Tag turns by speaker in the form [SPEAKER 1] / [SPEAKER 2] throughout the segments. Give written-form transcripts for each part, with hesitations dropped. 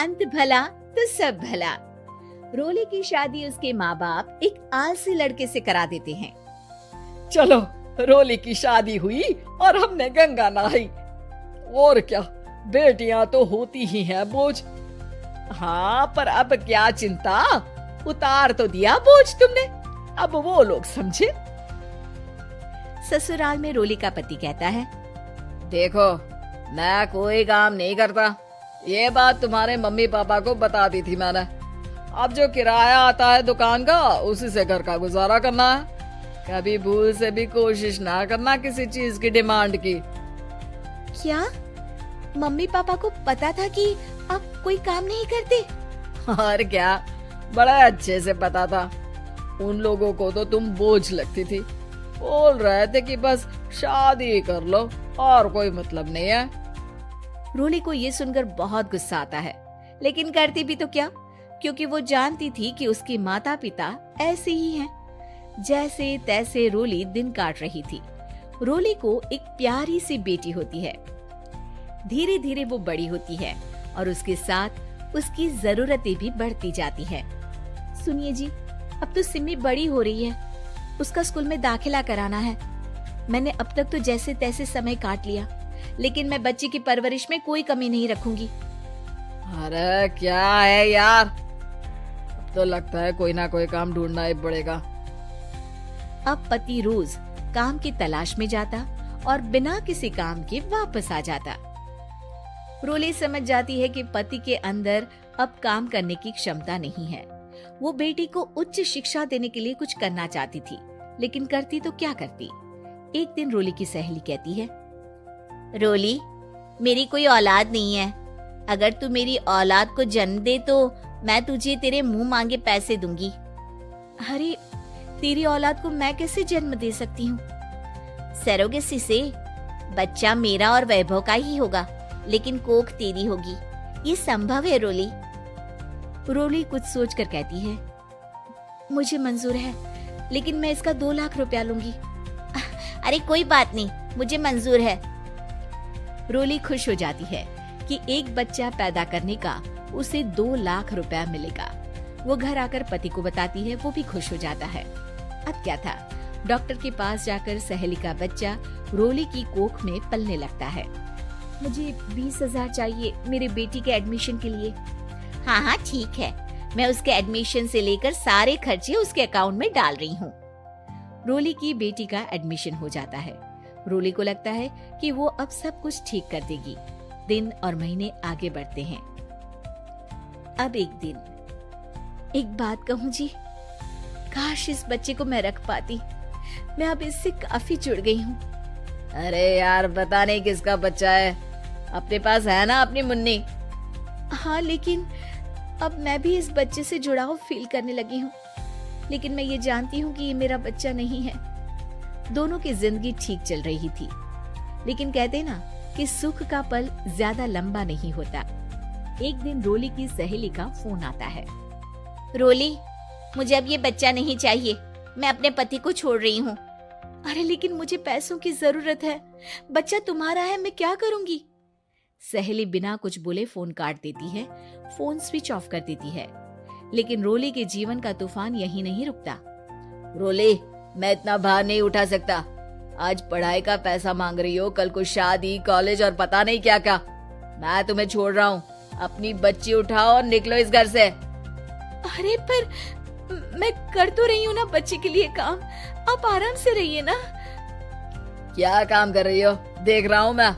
[SPEAKER 1] अंत भला तो सब भला। रोली की शादी उसके माँ बाप एक आलसी लड़के से करा देते हैं।
[SPEAKER 2] चलो, रोली की शादी हुई और हमने गंगा नहाई। और क्या, बेटियां तो होती ही हैं बोझ। हाँ, पर अब क्या चिंता, उतार तो दिया बोझ तुमने, अब वो लोग समझे।
[SPEAKER 1] ससुराल में रोली का पति कहता है,
[SPEAKER 2] देखो, मैं कोई काम नहीं करता, ये बात तुम्हारे मम्मी पापा को बता दी थी मैंने। अब जो किराया आता है दुकान का, उसी से घर का गुजारा करना है। कभी भूल से भी कोशिश ना करना किसी चीज की डिमांड की।
[SPEAKER 1] क्या मम्मी पापा को पता था कि आप कोई काम नहीं करते?
[SPEAKER 2] और क्या, बड़ा अच्छे से पता था। उन लोगों को तो तुम बोझ लगती थी, बोल रहे थे कि बस शादी कर लो और कोई मतलब नहीं है।
[SPEAKER 1] रोली को ये सुनकर बहुत गुस्सा आता है, लेकिन करती भी तो क्या, क्योंकि वो जानती थी कि उसके माता पिता ऐसे ही हैं। जैसे तैसे रोली दिन काट रही थी। रोली को एक प्यारी सी बेटी होती है। धीरे धीरे वो बड़ी होती है और उसके साथ उसकी जरूरतें भी बढ़ती जाती है। सुनिए जी, अब तो सिमी बड़ी हो रही है, उसका स्कूल में दाखिला कराना है। मैंने अब तक तो जैसे तैसे समय काट लिया, लेकिन मैं बच्ची की परवरिश में कोई कमी नहीं रखूंगी।
[SPEAKER 2] अरे क्या है यार, अब तो लगता है कोई ना कोई काम ढूंढना ही पड़ेगा।
[SPEAKER 1] अब पति रोज काम की तलाश में जाता और बिना किसी काम के वापस आ जाता। रोली समझ जाती है कि पति के अंदर अब काम करने की क्षमता नहीं है। वो बेटी को उच्च शिक्षा देने के लिए कुछ करना चाहती थी, लेकिन करती तो क्या करती। एक दिन रोली की सहेली कहती है, रोली, मेरी कोई औलाद नहीं है। अगर तू मेरी औलाद को जन्म दे तो मैं तुझे तेरे मुंह मांगे पैसे दूंगी। अरे, तेरी औलाद को मैं कैसे जन्म दे सकती हूँ? सरोगेसी से। बच्चा मेरा और वैभव का ही होगा, लेकिन कोख तेरी होगी। ये संभव है रोली। रोली कुछ सोचकर कहती है, मुझे मंजूर है, लेकिन मैं इसका 2 लाख रुपया लूंगी। अरे कोई बात नहीं, मुझे मंजूर है। रोली खुश हो जाती है कि एक बच्चा पैदा करने का उसे 2 लाख रुपया मिलेगा। वो घर आकर पति को बताती है, वो भी खुश हो जाता है। अब क्या था, डॉक्टर के पास जाकर सहेली का बच्चा रोली की कोख में पलने लगता है। मुझे 20,000 चाहिए मेरे बेटी के एडमिशन के लिए। हाँ हाँ ठीक है, मैं उसके एडमिशन से लेकर सारे खर्चे उसके अकाउंट में डाल रही हूँ। रोली की बेटी का एडमिशन हो जाता है। रोली को लगता है कि वो अब सब कुछ ठीक कर देगी। दिन और महीने आगे बढ़ते हैं। अब एक दिन, एक बात कहूँ जी, काश इस बच्चे को मैं रख पाती। मैं अब इससे काफी जुड़ गई हूँ।
[SPEAKER 2] अरे यार, पता नहीं किसका बच्चा है, अपने पास है ना अपनी मुन्नी।
[SPEAKER 1] हाँ, लेकिन अब मैं भी इस बच्चे से जुड़ाव फील करने लगी हूँ, लेकिन मैं ये जानती हूँ कि ये मेरा बच्चा नहीं है। दोनों की जिंदगी ठीक चल रही थी, लेकिन कहते ना कि सुख का पल ज्यादा लंबा नहीं होता। एक दिन रोली की सहेली का फोन आता है। रोली, मुझे अब ये बच्चा नहीं चाहिए, मैं अपने पति को छोड़ रही हूँ। अरे लेकिन मुझे पैसों की जरूरत है, बच्चा तुम्हारा है, मैं क्या करूंगी? सहेली बिना कुछ बोले फोन काट देती है, फोन स्विच ऑफ कर देती है। लेकिन रोली के जीवन का तूफान यहीं नहीं रुकता।
[SPEAKER 2] रोली, मैं इतना भार नहीं उठा सकता। आज पढ़ाई का पैसा मांग रही हो, कल को शादी, कॉलेज और पता नहीं क्या क्या। मैं तुम्हें छोड़ रहा हूँ, अपनी बच्ची उठाओ और निकलो इस घर से।
[SPEAKER 1] अरे पर मैं कर तो रही हूँ ना बच्चे के लिए काम, आप आराम से रहिए ना।
[SPEAKER 2] क्या काम कर रही हो? देख रहा हूँ मैं।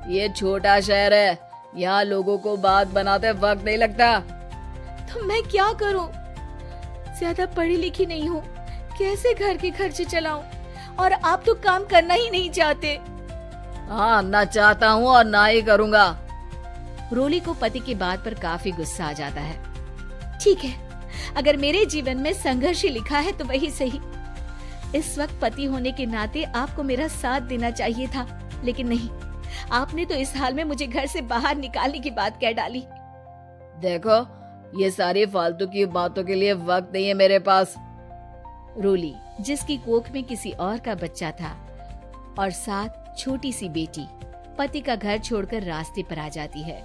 [SPEAKER 2] ये छोटा शहर है, यहाँ लोगों को बात बनाते वक्त नहीं लगता।
[SPEAKER 1] तो मैं क्या करूँ? ज्यादा पढ़ी लिखी नहीं हूँ, कैसे घर के खर्चे चलाऊं? और आप तो काम करना ही नहीं चाहते।
[SPEAKER 2] हाँ, ना चाहता हूँ और ना ही करूँगा।
[SPEAKER 1] रोली को पति की बात पर काफी गुस्सा आ जाता है। ठीक है, अगर मेरे जीवन में संघर्ष ही लिखा है तो वही सही। इस वक्त पति होने के नाते आपको मेरा साथ देना चाहिए था, लेकिन नहीं, आपने तो इस हाल में मुझे घर से बाहर निकालने की बात कह डाली।
[SPEAKER 2] देखो, ये सारी फालतू की बातों के लिए वक्त नहीं है मेरे पास।
[SPEAKER 1] रोली, जिसकी कोख में किसी और का बच्चा था और साथ छोटी सी बेटी, पति का घर छोड़कर रास्ते पर आ जाती है।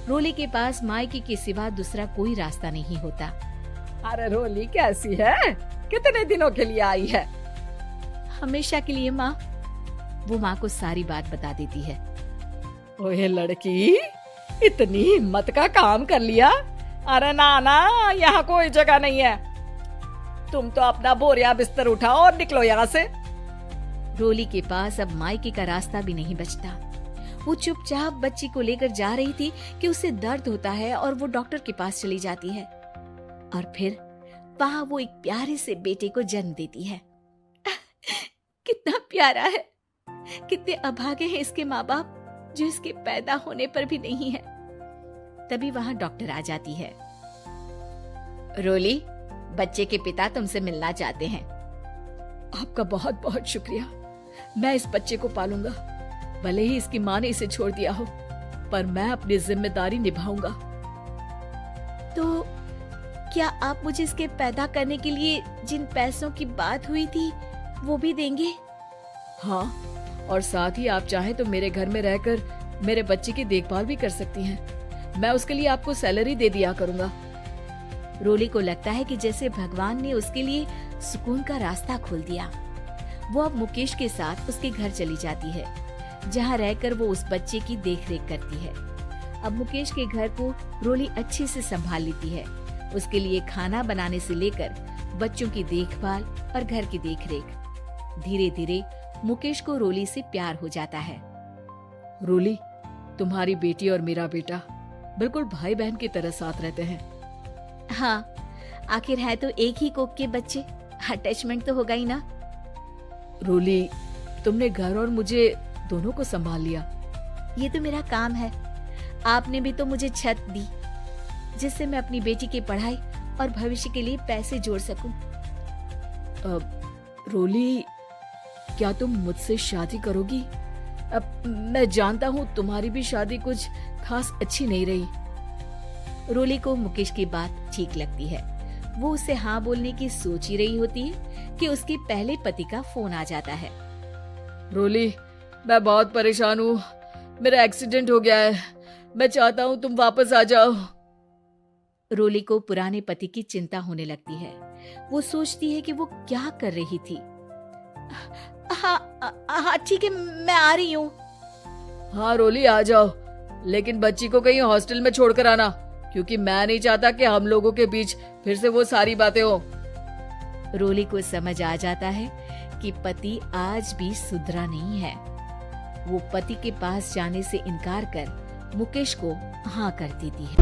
[SPEAKER 1] रोली के पास मायके के सिवा दूसरा कोई रास्ता नहीं होता।
[SPEAKER 2] अरे रोली कैसी है? कितने दिनों के लिए आई है?
[SPEAKER 1] हमेशा के लिए माँ। वो माँ को सारी बात बता देती है।
[SPEAKER 2] ओए लड़की, इतनी हिम्मत का काम कर लिया। अरे ना, यहाँ कोई जगह नहीं है। तुम तो अपना बोरिया बिस्तर उठाओ और निकलो यहाँ से।
[SPEAKER 1] रोली के पास अब मायके का रास्ता भी नहीं बचता। वो चुपचाप बच्ची को लेकर जा रही थी कि उसे दर्द होता है और वो डॉक्टर के पास चली जाती है और फिर वहां वो एक प्यारे से बेटे को जन्म देती है। कितना प्यारा है, कितने अभागे हैं इसके माँ बाप जो इसके पैदा होने पर भी नहीं है। तभी वहां डॉक्टर आ जाती है। रोली, बच्चे के पिता तुमसे मिलना चाहते हैं।
[SPEAKER 2] आपका बहुत बहुत शुक्रिया। मैं इस बच्चे को पालूंगा, भले ही इसकी माँ ने इसे छोड़ दिया हो, पर मैं अपनी जिम्मेदारी निभाऊंगा।
[SPEAKER 1] तो क्या आप मुझे इसके पैदा करने के लिए जिन पैसों की बात हुई थी वो भी देंगे?
[SPEAKER 2] हाँ, और साथ ही आप चाहें तो मेरे घर में रहकर मेरे बच्चे की देखभाल भी कर सकती हैं। मैं उसके लिए आपको सैलरी दे दिया करूंगा।
[SPEAKER 1] रोली को लगता है कि जैसे भगवान ने उसके लिए सुकून का रास्ता खोल दिया। वो अब मुकेश के साथ उसके घर चली जाती है, जहाँ रहकर वो उस बच्चे की देखरेख करती है। अब मुकेश के घर को रोली अच्छे से संभाल लेती है। उसके लिए खाना बनाने से लेकर बच्चों की देखभाल और घर की देखरेख। धीरे धीरे मुकेश को रोली से प्यार हो जाता है।
[SPEAKER 2] रोली, तुम्हारी बेटी और मेरा बेटा बिल्कुल भाई बहन की तरह साथ रहते हैं।
[SPEAKER 1] हाँ, आखिर है तो एक ही कोख के बच्चे, अटैचमेंट तो होगा ही ना।
[SPEAKER 2] रोली, तुमने घर और मुझे दोनों को संभाल लिया।
[SPEAKER 1] ये तो मेरा काम है। आपने भी तो मुझे छत दी जिससे मैं अपनी बेटी की पढ़ाई और भविष्य के लिए पैसे जोड़ सकूं।
[SPEAKER 2] रोली, क्या तुम मुझसे शादी करोगी? अब मैं जानता हूँ तुम्हारी भी शादी कुछ खास अच्छी नहीं रही।
[SPEAKER 1] रोली को मुकेश की बात ठीक लगती है। वो उसे हाँ बोलने की सोच ही रही होती है कि उसके पहले पति का फोन आ जाता है।
[SPEAKER 2] रोली, मैं बहुत परेशान हूँ। मेरा एक्सीडेंट हो गया है। मैं चाहता हूँ तुम वापस आ जाओ।
[SPEAKER 1] रोली को पुराने पति की चिंता होने लगती है। वो सोचती है कि वो क्या कर रही थी। हाँ ठीक है, मैं आ रही हूँ।
[SPEAKER 2] हाँ रोली, आ जाओ, लेकिन बच्ची को कहीं हॉस्टल में छोड़कर आना, क्योंकि मैं नहीं चाहता कि हम लोगों के बीच फिर से वो सारी बातें हो।
[SPEAKER 1] रोली को समझ आ जाता है कि पति आज भी सुधरा नहीं है। वो पति के पास जाने से इनकार कर मुकेश को हाँ कर देती है।